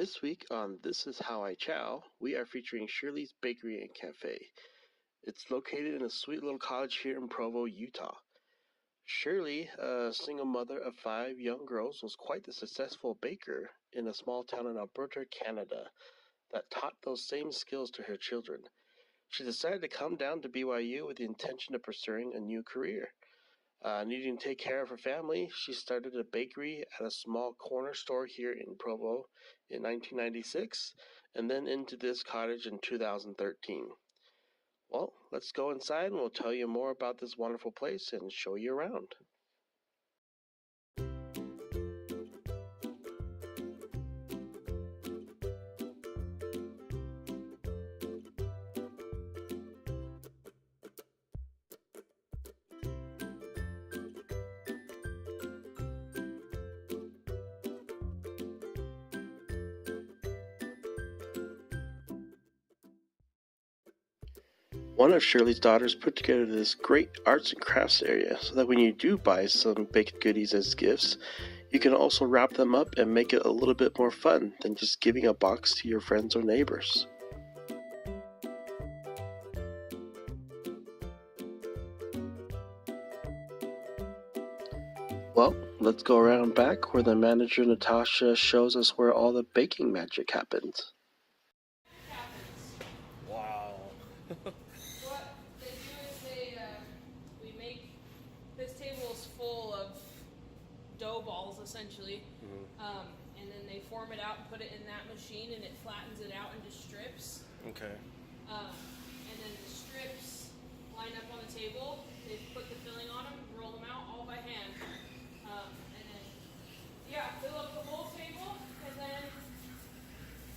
This week on This Is How I Chow, we are featuring Shirley's Bakery and Cafe. It's located in a sweet little cottage here in Provo, Utah. Shirley, a single mother of 5 young girls, was quite the successful baker in a small town in Alberta, Canada, that taught those same skills to her children. She decided to come down to BYU with the intention of pursuing a new career. Needing to take care of her family, she started a bakery at a small corner store here in Provo in 1996, and then into this cottage in 2013. Well, let's go inside and we'll tell you more about this wonderful place and show you around. One of Shirley's daughters put together this great arts and crafts area so that when you do buy some baked goodies as gifts, you can also wrap them up and make it a little bit more fun than just giving a box to your friends or neighbors. Well, let's go around back where the manager Natasha shows us where all the baking magic happens. Wow. What they do is we make, this table is full of dough balls essentially, and then they form it out and put it in that machine and it flattens it out into strips. Okay. And then the strips line up on the table, they put the filling on them, roll them out all by hand. And then, fill up the whole table and then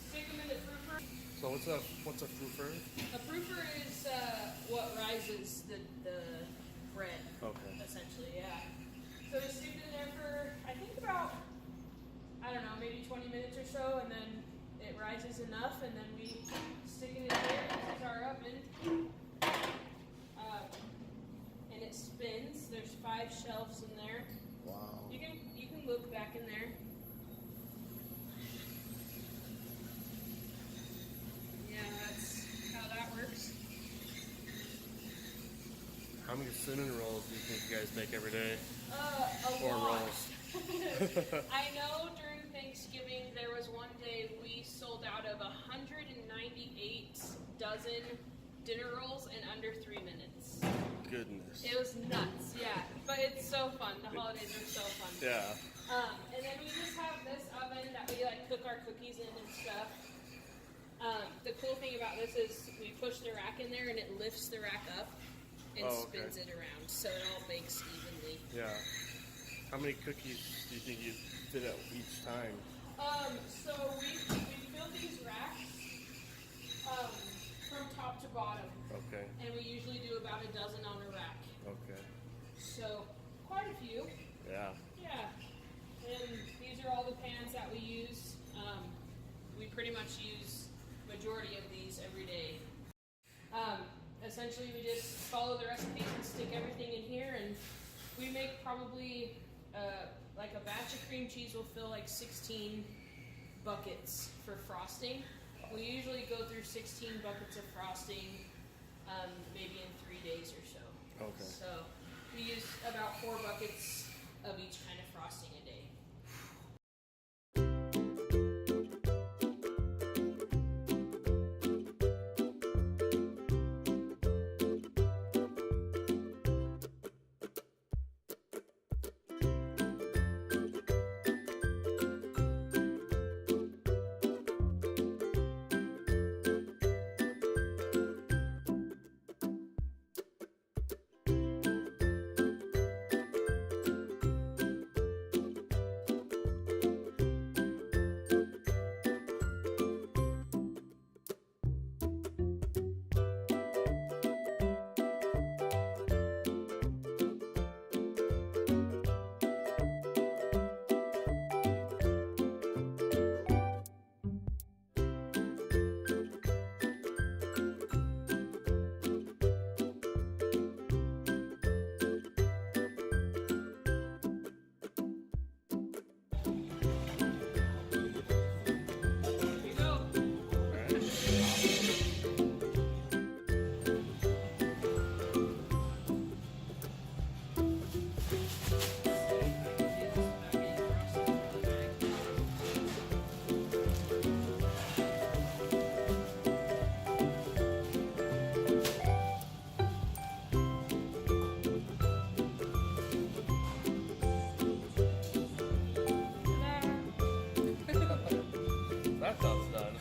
stick them in the proofer. So what's a froofer? A proofer is what rises the bread. Okay. Essentially, yeah. So we stick it in there for, I think about, I don't know, maybe 20 minutes or so, and then it rises enough, and then we stick it in there. This is our oven. And it spins. There's 5 shelves in there. Wow. You can look back in there. Yeah, that's how that works. How many cinnamon rolls do you think you guys make every day? A Or lot. rolls? I know during Thanksgiving there was one day we sold out of 198 dozen dinner rolls in under 3 minutes. Goodness. It was nuts, yeah. But it's so fun. The holidays are so fun. Yeah. And then we just have this oven that we cook our cookies in and stuff. The cool thing about this is we push the rack in there and it lifts the rack up and spins it around, so it all bakes evenly. Yeah. How many cookies do you think you fit out each time? So we fill these racks from top to bottom. Okay. And we usually do about a dozen on a rack. Okay. So quite a few. Yeah. Yeah. And these are all the pans that we use. We pretty much use majority of these every day. Essentially we just follow the recipes and stick everything in here, and we make probably like a batch of cream cheese will fill like 16 buckets for frosting. We usually go through 16 buckets of frosting maybe in 3 days or so. Okay. So we use about 4 buckets of each kind of frosting a day.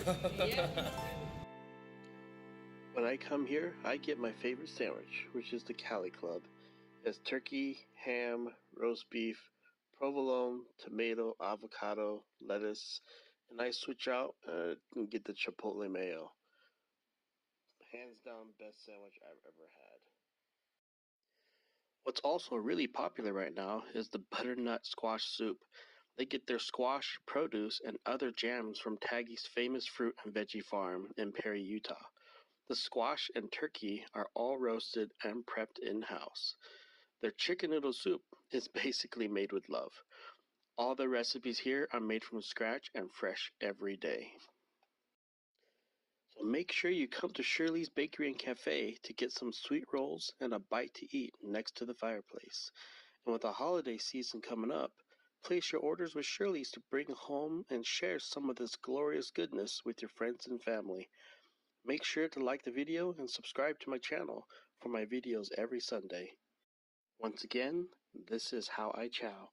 Yeah. When I come here, I get my favorite sandwich, which is the Cali Club. It has turkey, ham, roast beef, provolone, tomato, avocado, lettuce, and I switch out and get the chipotle mayo. Hands down, best sandwich I've ever had. What's also really popular right now is the butternut squash soup. They get their squash, produce, and other jams from Taggy's famous fruit and veggie farm in Perry, Utah. The squash and turkey are all roasted and prepped in-house. Their chicken noodle soup is basically made with love. All the recipes here are made from scratch and fresh every day. So make sure you come to Shirley's Bakery and Cafe to get some sweet rolls and a bite to eat next to the fireplace. And with the holiday season coming up, place your orders with Shirley's to bring home and share some of this glorious goodness with your friends and family. Make sure to like the video and subscribe to my channel for my videos every Sunday. Once again, this is how I chow.